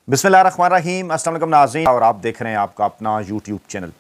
बिस्मिल्लाहिर्रहमानिर्रहीम, अस्सलाम वालेकुम नाज़रीन, और आप देख रहे हैं आपका अपना यूट्यूब चैनल।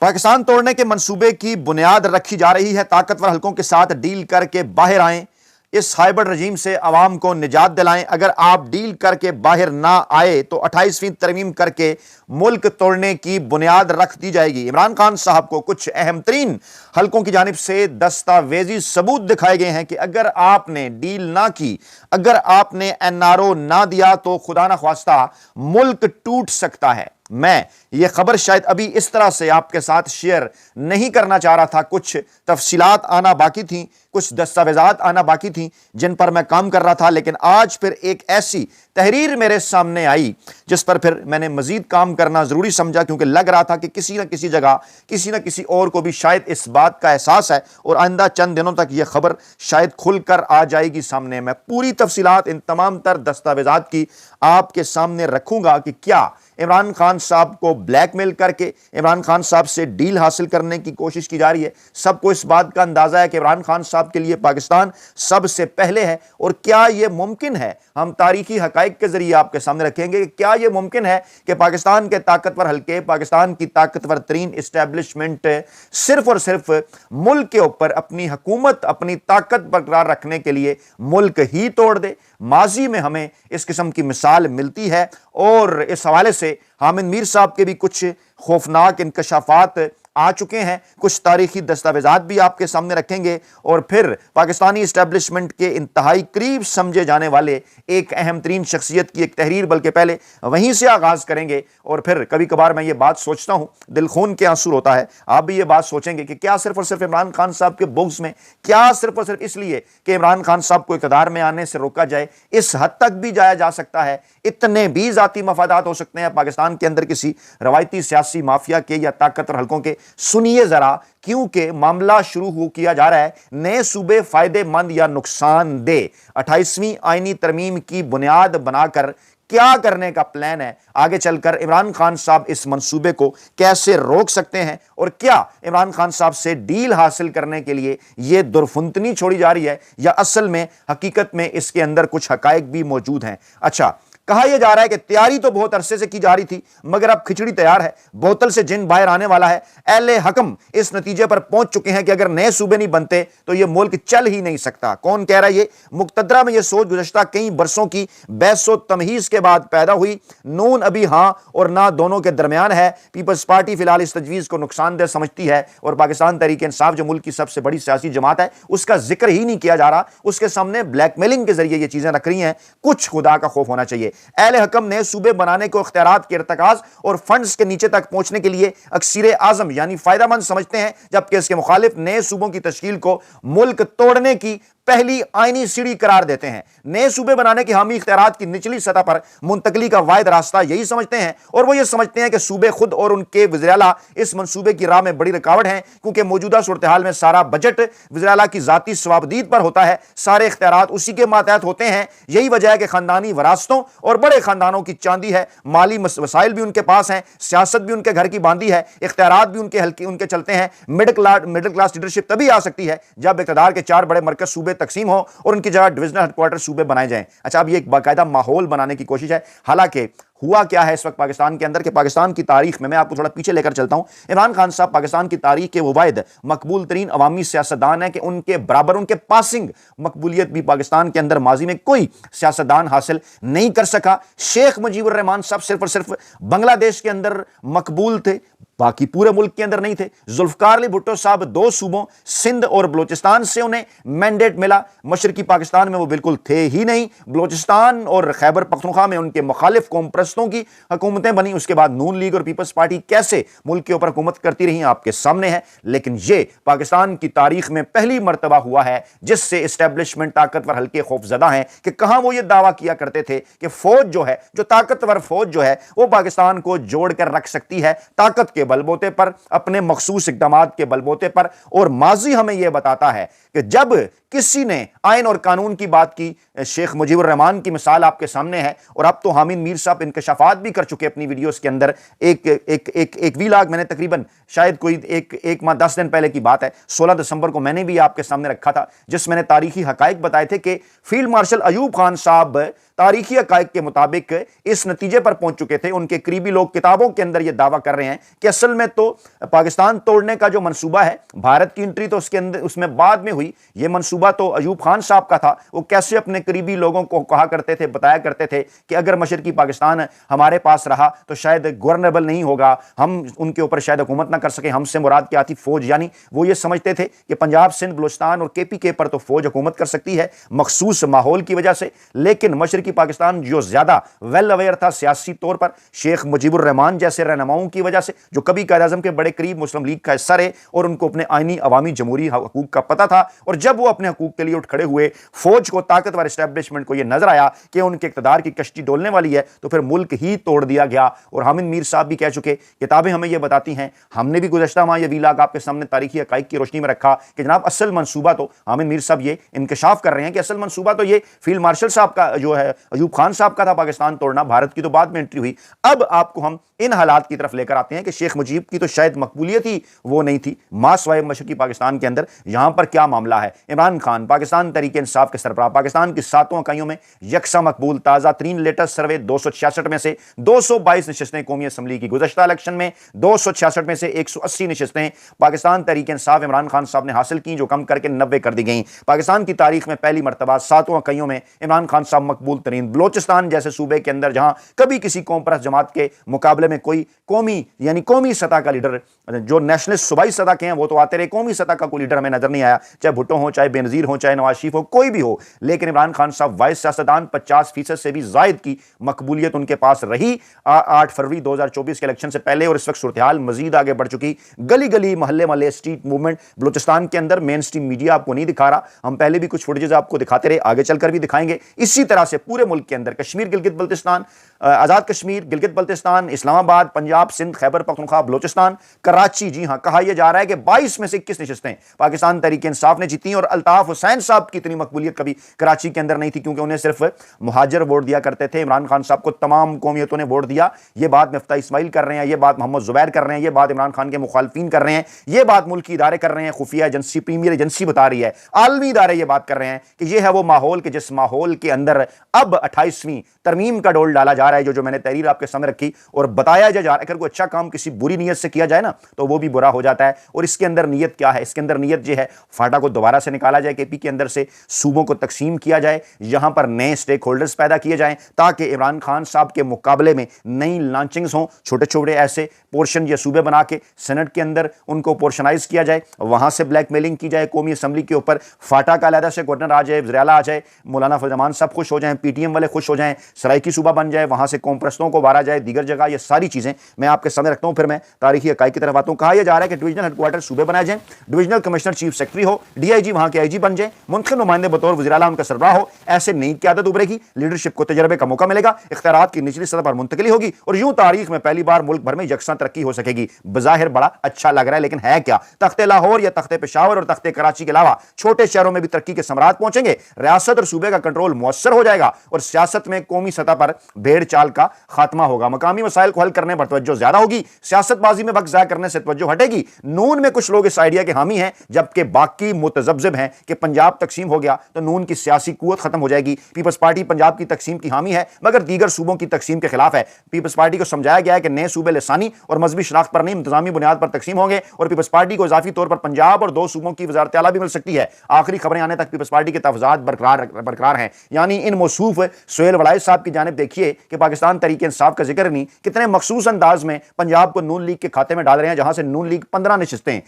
पाकिस्तान तोड़ने के मंसूबे की बुनियाद रखी जा रही है। ताकतवर हलकों के साथ डील करके बाहर आएं, इस हाइब्रिड रजीम से अवाम को निजात दिलाएं। अगर आप डील करके बाहर ना आए तो 28वीं तरमीम करके मुल्क तोड़ने की बुनियाद रख दी जाएगी। इमरान खान साहब को कुछ अहम तरीन हलकों की जानिब से दस्तावेजी सबूत दिखाए गए हैं कि अगर आपने डील ना की, अगर आपने एनआरओ ना दिया तो खुदा ना ख्वास्ता मुल्क टूट सकता है। मैं ये खबर शायद अभी इस तरह से आपके साथ शेयर नहीं करना चाह रहा था। कुछ तफसीलात आना बाकी थी, कुछ दस्तावेजात आना बाकी थी जिन पर मैं काम कर रहा था, लेकिन आज फिर एक ऐसी तहरीर मेरे सामने आई जिस पर फिर मैंने मजीद काम करना जरूरी समझा, क्योंकि लग रहा था कि किसी न किसी जगह किसी न किसी और को भी शायद इस बात का एहसास है और आइंदा चंद दिनों तक यह खबर शायद खुलकर आ जाएगी सामने। मैं पूरी तफसीलात इन तमाम तर दस्तावेजात की आपके सामने रखूंगा कि क्या इमरान खान साहब को ब्लैकमेल करके इमरान खान साहब से डील हासिल करने की कोशिश की जा रही है। सबको इस बात का अंदाजा है कि इमरान खान साहब के लिए पाकिस्तान सबसे पहले है, और क्या यह मुमकिन है, हम तारीखी हकाइक के जरिए आपके सामने रखेंगे कि क्या यह मुमकिन है कि पाकिस्तान के ताकतवर हल्के, पाकिस्तान की ताकतवर तरीन इस्टेब्लिशमेंट सिर्फ और सिर्फ मुल्क के ऊपर अपनी हुकूमत, अपनी ताकत बरकरार रखने के लिए मुल्क ही तोड़ दे। माजी में हमें इस किस्म की मिसाल मिलती है और इस हवाले से हामिद मीर साहब के भी कुछ खौफनाक इंकशाफात आ चुके हैं। कुछ तारीखी दस्तावेजात भी आपके सामने रखेंगे और फिर पाकिस्तानी इस्टेब्लिशमेंट के इंतहाई करीब समझे जाने वाले एक अहम तरीन शख्सियत की एक तहरीर, बल्कि पहले वहीं से आगाज करेंगे। और फिर कभी कभार मैं ये बात सोचता हूं, दिल खून के आंसू होता है, आप भी ये बात सोचेंगे कि क्या सिर्फ और सिर्फ इमरान खान साहब के बुग्ज में, क्या सिर्फ और सिर्फ इसलिए कि इमरान खान साहब को इक़्तिदार में आने से रोका जाए, इस हद तक भी जाया जा सकता है? इतने भी जाती मफादात हो सकते हैं पाकिस्तान के अंदर किसी रवायती सियासी माफिया के या ताकतवर हलकों के? सुनिए जरा, क्योंकि मामला शुरू हो किया जा रहा है नए सूबे फायदेमंद या नुकसानदेह। 28वीं आईनी तरमीम की बुनियाद बनाकर क्या करने का प्लान है, आगे चलकर इमरान खान साहब इस मंसूबे को कैसे रोक सकते हैं, और क्या इमरान खान साहब से डील हासिल करने के लिए यह दुर्फुंतनी छोड़ी जा रही है या असल में हकीकत में इसके अंदर कुछ हकायक भी मौजूद हैं। अच्छा, कहा यह जा रहा है कि तैयारी तो बहुत अरसे से की जा रही थी, मगर अब खिचड़ी तैयार है, बोतल से जिन बाहर आने वाला है। अहले हकम इस नतीजे पर पहुंच चुके हैं कि अगर नए सूबे नहीं बनते तो यह मुल्क चल ही नहीं सकता। कौन कह रहा है ये? मुक्तदरा में यह सोच गुज़श्ता कई बरसों की बहसो तमहीज के बाद पैदा हुई। नून अभी हां और ना दोनों के दरमियान है। पीपल्स पार्टी फिलहाल इस तजवीज़ को नुकसानदेह समझती है और पाकिस्तान तहरीक इंसाफ जो मुल्क की सबसे बड़ी सियासी जमात है उसका जिक्र ही नहीं किया जा रहा। उसके सामने ब्लैकमेलिंग के जरिए यह चीजें रख रही हैं। कुछ खुदा का खौफ होना चाहिए। अहले हकम नए सूबे बनाने को इख्तियारात के इर्तिकाज और फंड्स के नीचे तक पहुंचने के लिए अक्सीर आजम यानी फायदेमंद समझते हैं, जबकि इसके मुखालिफ नए सूबों की तश्कील को मुल्क तोड़ने की पहली आईनी सीढ़ी करार देते हैं। नए सूबे बनाने के हामी इख्तियारात की निचली सतह पर मुंतकली का वाहिद रास्ता यही समझते हैं, और वो ये समझते हैं कि सूबे खुद और उनके वज़ीर-ए-आला इस मंसूबे की राह में बड़ी रुकावट हैं, क्योंकि मौजूदा सूरत हाल में सारा बजट वज़ीर-ए-आला की जाती सवाबदीद पर होता है, सारे इख्तियारात उसी के मातहत होते हैं। यही वजह है कि खानदानी वरासतों और बड़े खानदानों की चांदी है, माली वसाइल भी उनके पास हैं, सियासत भी उनके घर की बांधी है, इख्तियारात भी उनके चलते हैं। मिडिल क्लास लीडरशिप तभी आ सकती है जब इक़्तिदार के चार बड़े मरकज सूबे तकसीम हो और उनकी जगह डिविजनल हेडक्वार्टर सूबे बनाए जाएं। अच्छा, अब ये एक बाकायदा माहौल बनाने की कोशिश है। हालांकि हुआ क्या है इस वक्त पाकिस्तान के अंदर कि पाकिस्तान की तारीख में मैं आपको थोड़ा पीछे लेकर चलता हूं। इमरान खान साहब पाकिस्तान की तारीख के वो वाहिद मकबूल तरीन अवामी सियासतदान है कि उनके बराबर, उनके पासिंग मकबूलियत भी पाकिस्तान के अंदर माजी में कोई सियासतदान हासिल नहीं कर सका। शेख मुजीबुर रहमान साहब सिर्फ और सिर्फ बांग्लादेश के अंदर मकबूल थे, बाकी पूरे मुल्क के अंदर नहीं थे। जुल्फकार अली भुट्टो साहब दो सूबों सिंध और बलोचिस्तान से उन्हें मैंडेट मिला, मशरकी पाकिस्तान में वो बिल्कुल थे ही नहीं। बलोचिस्तान और खैबर पख्तूनख्वा में उनके मुखालिफ कौम परस्तों की हुकूमतें बनी। उसके बाद नून लीग और पीपल्स पार्टी कैसे मुल्क के ऊपर हुकूमत करती रही आपके सामने है। लेकिन ये पाकिस्तान की तारीख में पहली मरतबा हुआ है जिससे इस्टेब्लिशमेंट ताकतवर हल्के खौफजदा हैं कि कहां वो ये दावा किया करते थे कि फौज जो है, जो ताकतवर फौज जो है वो पाकिस्तान को जोड़कर रख सकती है ताकत के बलबोते पर, अपने मखसूस इक़दामात के बलबोते पर। और माजी हमें यह बताता है कि जब किसी ने आइन और कानून की बात की, शेख मुजीबुर रहमान की मिसाल आपके सामने है, और अब तो हामिद मीर साहब इंकशाफात भी कर चुके अपनी वीडियोस के अंदर। एक वीलॉग मैंने तकरीबन शायद कोई एक माह 10 दिन पहले की बात है, 16 दिसंबर को मैंने भी आपके सामने रखा था, जिसमें मैंने तारीखी हकायक बताए थे कि फील्ड मार्शल अयूब खान साहब तारीखी हकायक के मुताबिक इस नतीजे पर पहुंच चुके थे। उनके करीबी लोग किताबों के अंदर यह दावा कर रहे हैं कि असल में तो पाकिस्तान तोड़ने का जो मंसूबा है, भारत की एंट्री तो उसके अंदर उसमें बाद में हुई, यह मंसूबा तो अयूब खान साहब का था। वो कैसे अपने करीबी लोगों को कहा करते थे, बताया करते थे कि अगर मशरकी पाकिस्तान हमारे पास रहा तो शायद गवर्नेबल नहीं होगा, हम उनके ऊपर शायद हुकूमत ना कर सके। हमसे मुराद क्या थी? फौज। यानी वो ये समझते थे कि पंजाब, सिंध, बलूचिस्तान और केपीके पर तो फौज हुकूमत कर सकती है मखसूस माहौल की वजह से। लेकिन मशरकी पाकिस्तान जो ज्यादा वेल अवेयर था सियासी तौर पर, शेख मुजीबुर रहमान जैसे रहनुमाओं की वजह से, जो कभी कायद-ए-आज़म के बड़े करीब मुस्लिम लीग का हिस्सा रहे और उनको अपने आईनी अवामी जमहूरी हकूक का पता था, और जब वो अपने हकूक के लिए उठ खड़े हुए, फौज को, ताकतवर एस्टेब्लिशमेंट को यह नजर आया कि उनके इक़्तिदार की कश्ती डोलने वाली है, तो फिर मुल्क ही तोड़ दिया गया। और हामिद मीर साहब भी कह चुके, किताबें हमें यह बताती हैं, हमने भी गुज़श्ता माह ये वीलाग आपके सामने तारीखी हकाइक की रोशनी में रखा कि जनाब असल मंसूबा तो हामिद मीर साहब ये इंकशाफ कर रहे हैं कि असल मंसूबा तो ये फील्ड मार्शल साहब का जो है अयूब खान साहब का था पाकिस्तान तोड़ना, भारत की तो बाद में एंट्री हुई। अब आपको हम इन हालात की तरफ लेकर आते हैं कि शेख मुजीब की तो शायद मकबूलियत ही वो नहीं थी मासवाए मशरकी पाकिस्तान के अंदर। यहां पर क्या मामला है? इमरान खान पाकिस्तान तहरीक इंसाफ के सरबराह, पाकिस्तान की 7 इकाइयों में यकसा मकबूल, ताजा तरीन लेटेस्ट सर्वे 266 में से 222 नशिस्तें कौमी असम्बली की, गुज़श्ता इलेक्शन में 266 में से 180 नशिस्तें पाकिस्तान तहरीक इंसाफ इमरान खान साहब ने हासिल की, जो कम करके 90 कर दी गई। पाकिस्तान की तारीख में पहली मरतबा 7 इकाइयों में इमरान खान साहब मकबूल तरीन। बलोचिस्तान जैसे सूबे के अंदर जहां कभी किसी कौम परस्त जमात के मुकाबले में कोई कौमी यानी कौमी सतह का लीडर, जो नेशनलिस्ट सूबाई सतह के हैं वो तो आते रहे, कौमी सतह का कोई लीडर हमें नजर नहीं आया, चाहे भुट्टो हो, चाहे बेनजीर हो, चाहे नवाज शरीफ हो, कोई भी हो। लेकिन इमरान खान साहब वाइस सियासतदान, 50% से भी जायद की मकबूलियत उनके पास रही 8 फरवरी 2024 के इलेक्शन से पहले। और इस वक्त सूरत हाल मजीद आगे बढ़ चुकी, गली गली, मोहल्ले मोहल्ले, स्ट्रीट मूवमेंट बलूचिस्तान के अंदर मेन स्ट्रीम मीडिया आपको नहीं दिखा रहा, हम पहले भी कुछ फुटेजेस आपको दिखाते रहे, आगे चलकर भी दिखाएंगे। इसी तरह से पूरे मुल्क के अंदर कश्मीर, गिलगित बल्तिस्तान, आजाद कश्मीर, गिलगित बल्तिस्तान, इस्लामाबाद, पंजाब, सिंध, खैबर पख्तूनख्वा, बलूचिस्तान, कराची, जी हां, कहा यह जा रहा है कि 22 में से 21 नशिस्तें पाकिस्तान तहरीक इंसाफ ने जीती। और अल्ताफ हुसैन साहब की इतनी मकबूलियत कभी कराची के अंदर नहीं थी, क्योंकि उन्हें सिर्फ मुहाजिर वोट दिया करते थे। इमरान खान साहब को तमाम कौमियतों ने वोट दिया। यह बात मिफ्ता इस्माइल कर रहे हैं, यह बात मोहम्मद जुबैर कर रहे हैं, यह बात इमरान खान के मुखालफिन कर रहे हैं, यह बात मुल्की इदारे कर रहे हैं, खुफिया एजेंसी, प्रीमियर एजेंसी बता रही है, आलमी इदारे यह बात कर रहे हैं कि यह है वो माहौल कि जिस माहौल के अंदर अब 28वीं तरमीम का डोल डाला जा रहा है। जो मैंने तहरीर आपके सामने रखी और बताया जा रहा है, अगर कोई अच्छा काम किसी बुरी नीयत से किया जाए ना तो वो भी बुरा हो जाता है। और इसके अंदर नीयत क्या है? इसके अंदर नीयत यह है फाटा को दोबारा से निकाला जाए, केपी के अंदर से सूबों को तकसीम किया जाए, यहां पर नए स्टेक होल्डर्स पैदा किए जाएं, ताकि इमरान खान साहब के मुकाबले में नई लॉन्चिंग्स हों, छोटे छोटे ऐसे पोर्शन या सूबे बना के सेनेट के अंदर उनको पोर्शनाइज किया जाए, वहां से ब्लैकमेलिंग की जाए कौमी असम्बली के ऊपर, फाटा का अलहदा से गवर्नर आ जाए, वज़ीर आला आ जाए, मौलाना फजल रहमान साहब खुश हो जाएं, पीटीएम वाले खुश हो जाएं, सराइकी सूबा बन जाए, वहां से कौम परस्तों को वारा जाए, दीगर जगह, ये सारी चीजें मैं आपके सामने रखता हूं। फिर मैं तारीखी हकाइक की तरफ आता हूं। कहा यह जा रहा है कि डिवीजनल हेडक्वार्टर सूबे बनाए जाएं, डिवीजनल कमिश्नर चीफ सेक्रेटरी हो, डीआईजी वहां के आईजी बन जाए, मुंतखब नुमाइंदे बतौर वज़ीर आला उनका सरबराह हो। ऐसे नींद की आदत उभरेगी, लीडरशिप को तजर्बे का मौका मिलेगा, इख्तियारात की निचली सतह पर मुंतकिली होगी और यूं तारीख में पहली बार मुल्क भर में यकसां तरक्की हो सकेगी। बज़ाहिर बड़ा अच्छा लग रहा है, लेकिन है क्या? तख्ते लाहौर या तख्ते पेशावर और तख्ते कराची के अलावा छोटे शहरों में भी तरक्की के समरात पहुंचेंगे, रियासत और सूबे का कंट्रोल मुअस्सर हो जाएगा और सियासत में कौमी सतह पर भेड़ चाल का खात्मा होगा। मकामी मसाइल को हल करने पर तवज्जो ज्यादा होगी, सियासतबाजी में वक्त ज़ाया करने से तवज्जो हटेगी। नून में कुछ लोग इस आइडिया के हामी हैं, जबकि बाकी मुतज़ब्ज़िब हैं कि पंजाब तकसीम हो गया तो नून की सियासी कुव्वत खत्म हो जाएगी। पीपल्स पार्टी पंजाब की तकसीम की हामी है, मगर दीगर सूबों की तकसीम के खिलाफ है। पीपल्स पार्टी को समझाया गया है कि नए सूबे लसानी और मजहबी शनाख्त पर नहीं, इंतजामी बुनियाद पर तकसीम होंगे और पीपल्स पार्टी को इजाफी तौर पर पंजाब और 2 सूबों की वज़ारत आला भी मिल सकती है। आखिरी खबरें आने तक पीपल्स पार्टी के तहफ़्फ़ुज़ात बरकरार हैं। यानी इन मौसूफ सुहेल वलायत साहब की जानिब देखिए कि पाकिस्तान तहरीक इंसाफ का जिक्र नहीं, कितने मखसूस अंदाज में पंजाब को नून लीग के खाते में डाल रहे हैं, जहां से नून लीग 15 नशिस्तें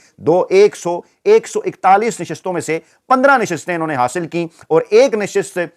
141 नशिस्तों में से 15 नशिस्तें इन्होंने हासिल की और एक नशिस्त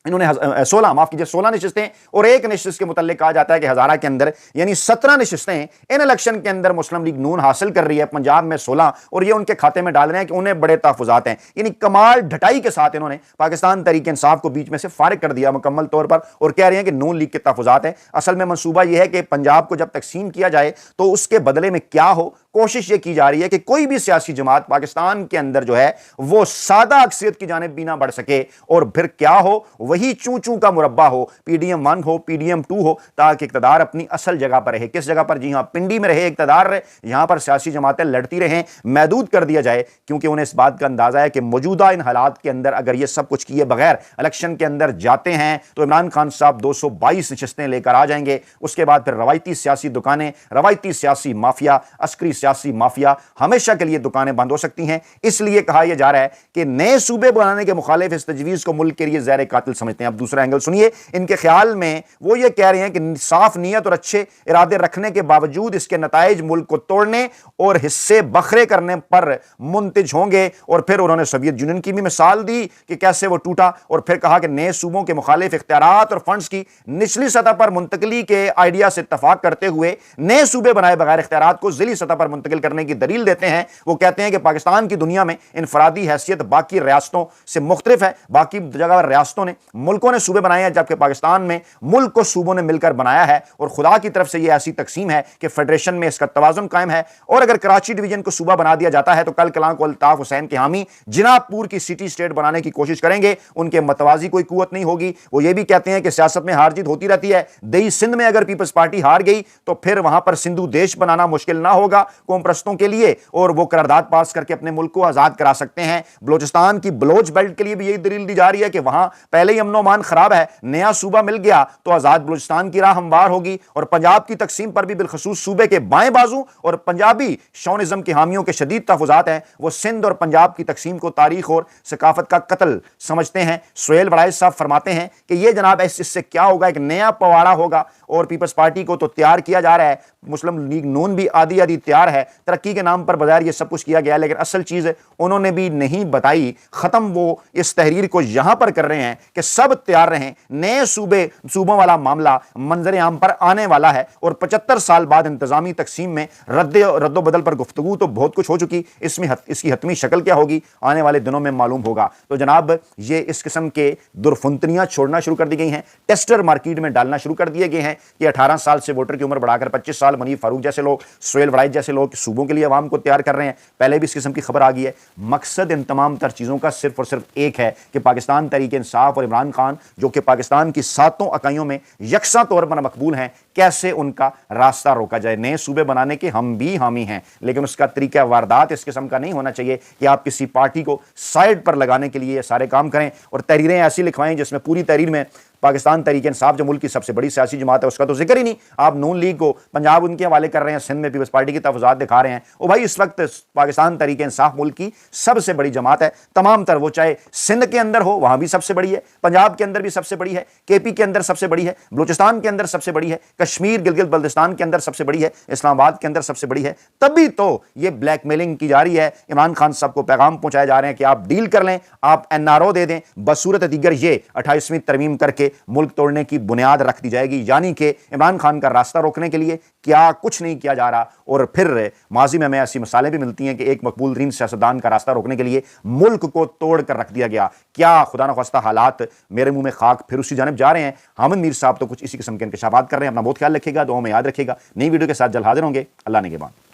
इन्होंने 16 नशिस्तें और एक नशिस्त के मुताल्लिक कहा जाता है कि हजारा के अंदर यानी 17 नशिस्तें इन इलेक्शन के अंदर मुस्लिम लीग नून हासिल कर रही है, पंजाब में 16 और ये उनके खाते में डाल रहे हैं कि उन्हें बड़े तहफ़्फ़ुज़ात हैं। यानी कमाल ढटाई के साथ इन्होंने पाकिस्तान तहरीक इंसाफ को बीच में से फारिग कर दिया मुकम्मल तौर पर और कह रहे हैं कि नून लीग के तहफ़्फ़ुज़ात हैं। असल में मंसूबा यह है कि पंजाब को जब तकसीम किया जाए तो उसके बदले में क्या हो, कोशिश ये की जा रही है कि कोई भी सियासी जमात पाकिस्तान के अंदर जो है वो सादा अक्सरियत की जानिब भी ना बढ़ सके और फिर क्या हो, वही चू चू का मुरब्बा हो, PDM 1 हो, PDM 2 हो, ताकि इक़्तिदार अपनी असल जगह पर रहे। किस जगह पर? जी हां, पिंडी में रहे इक़्तिदार रहे, यहां पर सियासी जमातें लड़ती रहें, महदूद कर दिया जाए, क्योंकि उन्हें इस बात का अंदाजा है कि मौजूदा इन हालात के अंदर अगर ये सब कुछ किए बगैर इलेक्शन के अंदर जाते हैं तो इमरान खान साहब 222 नशिस्तें लेकर आ जाएंगे। उसके बाद फिर रवायती सियासी दुकानें, रवायती सियासी माफिया, अस्करी सियासी माफिया, हमेशा के लिए दुकानें बंद हो सकती हैं। इसलिए कहा यह जा रहा है कि नए सूबे बनाने के मुखालिफ इस तजवीज़ को मुल्क के लिए ज़हर कातिल समझते हैं। अब दूसरा एंगल सुनिए, इनके ख्याल में वो ये कह रहे हैं कि साफ नीयत और अच्छे इरादे रखने के बावजूद इसके नताइज मुल्क को तोड़ने और हिस्से बखरे करने पर मुंतज होंगे। और फिर उन्होंने सोवियत यूनियन की भी मिसाल दी कि कैसे वो टूटा, और फिर कहा कि नए सूबों के मुखालिफ इख्तियारात और फंड्स की निचली सतह पर मुंतकली के आइडिया से इत्तफाक करते हुए नए सूबे बनाए बगैर इख्तियारात को ज़िली सतह पर मुंतकिल करने की दलील देते हैं। वो कहते हैं कि पाकिस्तान की दुनिया में इनफरादी हैसियत बाकी रियासतों से मुख्तलिफ है। बाकी जगह रियासतों ने, मुल्कों ने सूबे बनाए हैं, जबकि पाकिस्तान में मुल्क को सूबों ने मिलकर बनाया है और खुदा की तरफ से यह ऐसी तकसीम है कि फेडरेशन में इसका तवाजुन कायम है। और अगर कराची डिवीजन को सूबा बना दिया जाता है तो कल कलां को अल्ताफ हुसैन के हामी जिनापुर की सिटी स्टेट बनाने की कोशिश करेंगे, उनके मतवाजी कोई कुव्वत नहीं होगी। वो ये भी कहते हैं कि सियासत में हार जीत होती रहती है। दही सिंध में अगर पीपल्स पार्टी हार गई तो फिर वहां पर सिंधु देश बनाना मुश्किल ना होगा कौम परस्तों के लिए, और वो करारदाद पास करके अपने मुल्क को आजाद करा सकते हैं। बलोचिस्तान की बलोच बेल्ट के लिए भी यही दलील दी जा रही है कि वहां पहले ही अमनो अमान खराब है, नया सूबा मिल गया तो आजाद बलोचिस्तान की राह हमवार होगी। और पंजाब की तकसीम पर भी बिलखसूस सूबे के बाएं बाजू और पंजाबी शौनिज्म के हामियों के शदीद तहफ़्फ़ुज़ात हैं। वो सिंध और पंजाब की तकसीम को तारीख और सकाफत का कत्ल समझते हैं। सुहेल वड़ाइज साहब फरमाते हैं कि यह जनाब इससे क्या होगा, एक नया पवाड़ा होगा। और पीपल्स पार्टी को तो तैयार किया जा रहा है, मुस्लिम लीग नून भी आधी आधी तैयार है, तरक्की के नाम पर बाजार ये सब कुछ किया गया, लेकिन असल चीज़ उन्होंने भी नहीं बताई। ख़त्म वो इस तहरीर को यहां पर कर रहे हैं कि सब तैयार रहें, नए सूबों वाला मामला मंजर आम पर आने वाला है। और 75 साल बाद इंतजामी तकसीम में रद्दो बदल पर गुफ्तगू तो बहुत कुछ हो चुकी, इसमें इसकी हतमी शक्ल क्या होगी आने वाले दिनों में मालूम होगा। तो जनाब ये इस किस्म के दुर्फुंतनियां छोड़ना शुरू कर दी गई हैं, टेस्टर मार्केट में डालना शुरू कर दिए गए हैं कि 18 साल से वोटर की उम्र बढ़ाकर 25 साल, मनीफ फारूक जैसे लोग, सुहेल वड़ाइज जैसे लोग सूबों के लिए अवाम को तैयार कर रहे हैं। पहले भी इस किस्म की खबर आ गई है। मकसद इन तमाम तर चीज़ों का सिर्फ और सिर्फ एक है कि पाकिस्तान तहरीक-ए-इंसाफ और इमरान खान, जो कि पाकिस्तान की 7 इकाइयों में यकसा तौर पर मकबूल हैं, कैसे उनका रास्ता रोका जाए। नए सूबे बनाने के हम भी हामी हैं, लेकिन उसका तरीका वारदात इस किस्म का नहीं होना चाहिए कि आप किसी पार्टी को साइड पर लगाने के लिए ये सारे काम करें और तहरीरें ऐसी लिखवाएं जिसमें पूरी तहरीर में पाकिस्तान तहरीक-ए-इंसाफ जो मुल्क की सबसे बड़ी सियासी जमात है उसका तो जिक्र ही नहीं। आप नून लीग को पंजाब उनके हवाले कर रहे हैं, सिंध में पीपल्स पार्टी की तहफ़्फ़ुज़ात दिखा रहे हैं। और भाई इस वक्त पाकिस्तान तहरीक-ए-इंसाफ मुल्क की सबसे बड़ी जमात है तमाम तर, वो चाहे सिंध के अंदर हो वहां भी सबसे बड़ी है, पंजाब के अंदर भी सबसे बड़ी है, KP के अंदर सबसे बड़ी है, बलूचिस्तान के अंदर सबसे बड़ी है, कश्मीर गिलगित बल्तिस्तान के अंदर सबसे बड़ी है, इस्लामाबाद के अंदर सबसे बड़ी है। तभी तो ये ब्लैकमेलिंग की जा रही है। इमरान खान साहब को पैगाम पहुंचाए जा रहे हैं कि आप डील कर लें, आप NRO दे दें, बसूरत दीगर ये 28वीं तरमीम करके मुल्क तोड़ने की बुनियाद रख दी जाएगी। यानी कि इमरान खान का रास्ता रोकने के लिए क्या कुछ नहीं किया जा रहा। और फिर माजी में हमें ऐसी मिसालें भी मिलती हैं कि एक मकबूल तरीन सियासतदान का रास्ता रोकने के लिए मुल्क को तोड़ कर रख दिया गया। क्या खुदा न ख्वास्ता हालात, मेरे मुंह में खाक, फिर उसी जानिब जा रहे हैं। हामिद मीर साहब तो कुछ इसी किस्म के इंकशाफात कर रहे हैं। अपना बहुत ख्याल रखिएगा, दुआ में याद रखिएगा। नई वीडियो के साथ जल्द हाजिर होंगे। अल्लाह ने के बाद।